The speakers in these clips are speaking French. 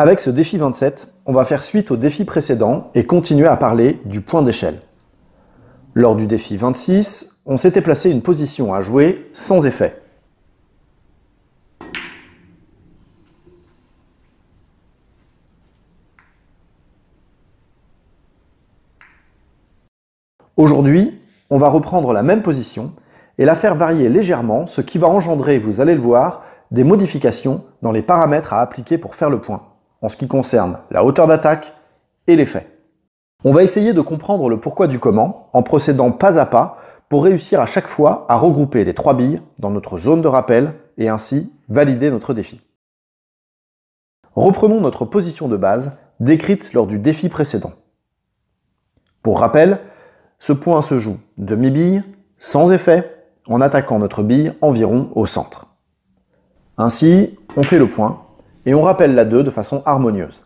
Avec ce défi 27, on va faire suite au défi précédent et continuer à parler du point d'échelle. Lors du défi 26, on s'était placé une position à jouer sans effet. Aujourd'hui, on va reprendre la même position et la faire varier légèrement, ce qui va engendrer, vous allez le voir, des modifications dans les paramètres à appliquer pour faire le point, en ce qui concerne la hauteur d'attaque et l'effet. On va essayer de comprendre le pourquoi du comment en procédant pas à pas pour réussir à chaque fois à regrouper les 3 billes dans notre zone de rappel et ainsi valider notre défi. Reprenons notre position de base décrite lors du défi précédent. Pour rappel, ce point se joue demi-bille, sans effet, en attaquant notre bille environ au centre. Ainsi, on fait le point et on rappelle la 2 de façon harmonieuse.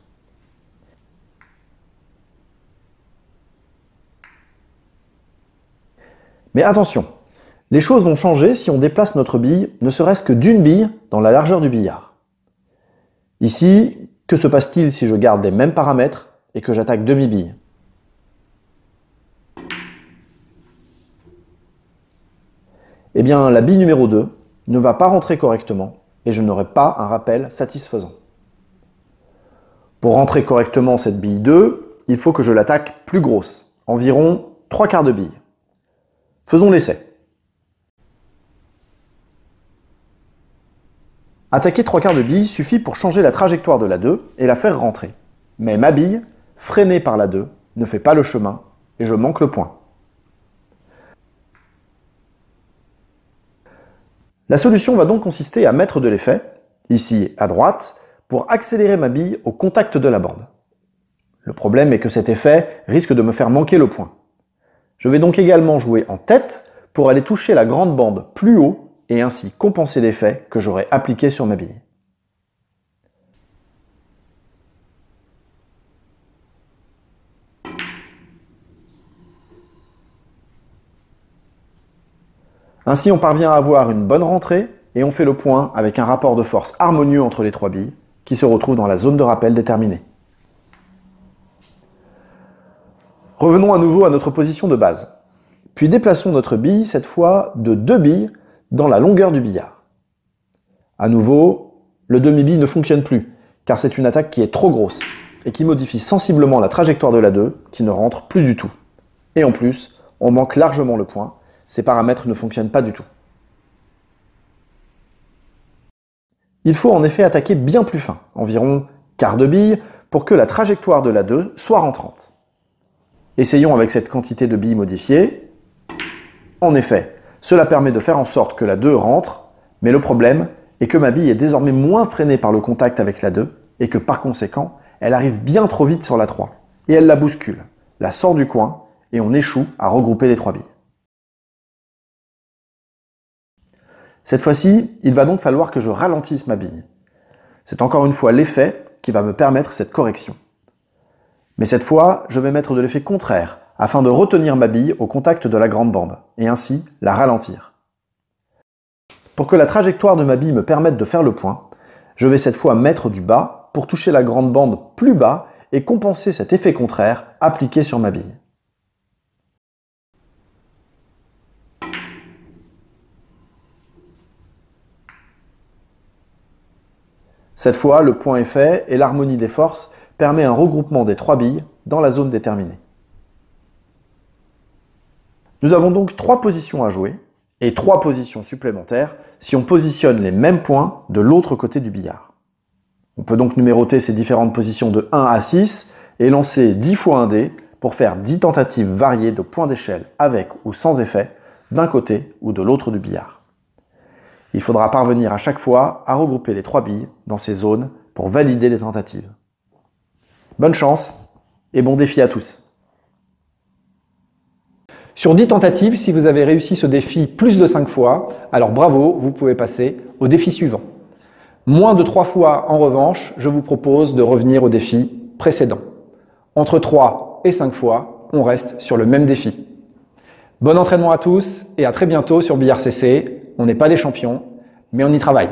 Mais attention, les choses vont changer si on déplace notre bille ne serait-ce que d'une bille dans la largeur du billard. Ici, que se passe-t-il si je garde les mêmes paramètres et que j'attaque demi-bille ? Eh bien, la bille numéro 2 ne va pas rentrer correctement et je n'aurai pas un rappel satisfaisant. Pour rentrer correctement cette bille 2, il faut que je l'attaque plus grosse, environ 3/4 de bille. Faisons l'essai. Attaquer 3/4 de bille suffit pour changer la trajectoire de la 2 et la faire rentrer. Mais ma bille, freinée par la 2, ne fait pas le chemin et je manque le point. La solution va donc consister à mettre de l'effet, ici à droite, pour accélérer ma bille au contact de la bande. Le problème est que cet effet risque de me faire manquer le point. Je vais donc également jouer en tête pour aller toucher la grande bande plus haut et ainsi compenser l'effet que j'aurais appliqué sur ma bille. Ainsi, on parvient à avoir une bonne rentrée et on fait le point avec un rapport de force harmonieux entre les 3 billes qui se retrouvent dans la zone de rappel déterminée. Revenons à nouveau à notre position de base. Puis déplaçons notre bille, cette fois de 2 billes, dans la longueur du billard. À nouveau, le demi-bille ne fonctionne plus, car c'est une attaque qui est trop grosse et qui modifie sensiblement la trajectoire de la 2, qui ne rentre plus du tout. Et en plus, on manque largement le point. Ces paramètres ne fonctionnent pas du tout. Il faut en effet attaquer bien plus fin, environ quart de bille, pour que la trajectoire de la 2 soit rentrante. Essayons avec cette quantité de billes modifiée. En effet, cela permet de faire en sorte que la 2 rentre, mais le problème est que ma bille est désormais moins freinée par le contact avec la 2 et que par conséquent, elle arrive bien trop vite sur la 3 et elle la bouscule, la sort du coin et on échoue à regrouper les 3 billes. Cette fois-ci, il va donc falloir que je ralentisse ma bille. C'est encore une fois l'effet qui va me permettre cette correction. Mais cette fois, je vais mettre de l'effet contraire afin de retenir ma bille au contact de la grande bande et ainsi la ralentir. Pour que la trajectoire de ma bille me permette de faire le point, je vais cette fois mettre du bas pour toucher la grande bande plus bas et compenser cet effet contraire appliqué sur ma bille. Cette fois, le point est fait et l'harmonie des forces permet un regroupement des 3 billes dans la zone déterminée. Nous avons donc 3 positions à jouer et 3 positions supplémentaires si on positionne les mêmes points de l'autre côté du billard. On peut donc numéroter ces différentes positions de 1 à 6 et lancer 10 fois un dé pour faire 10 tentatives variées de points d'échelle avec ou sans effet d'un côté ou de l'autre du billard. Il faudra parvenir à chaque fois à regrouper les 3 billes dans ces zones pour valider les tentatives. Bonne chance et bon défi à tous. Sur 10 tentatives, si vous avez réussi ce défi plus de 5 fois, alors bravo, vous pouvez passer au défi suivant. Moins de 3 fois en revanche, je vous propose de revenir au défi précédent. Entre 3 et 5 fois, on reste sur le même défi. Bon entraînement à tous et à très bientôt sur Billard CC. On n'est pas des champions, mais on y travaille.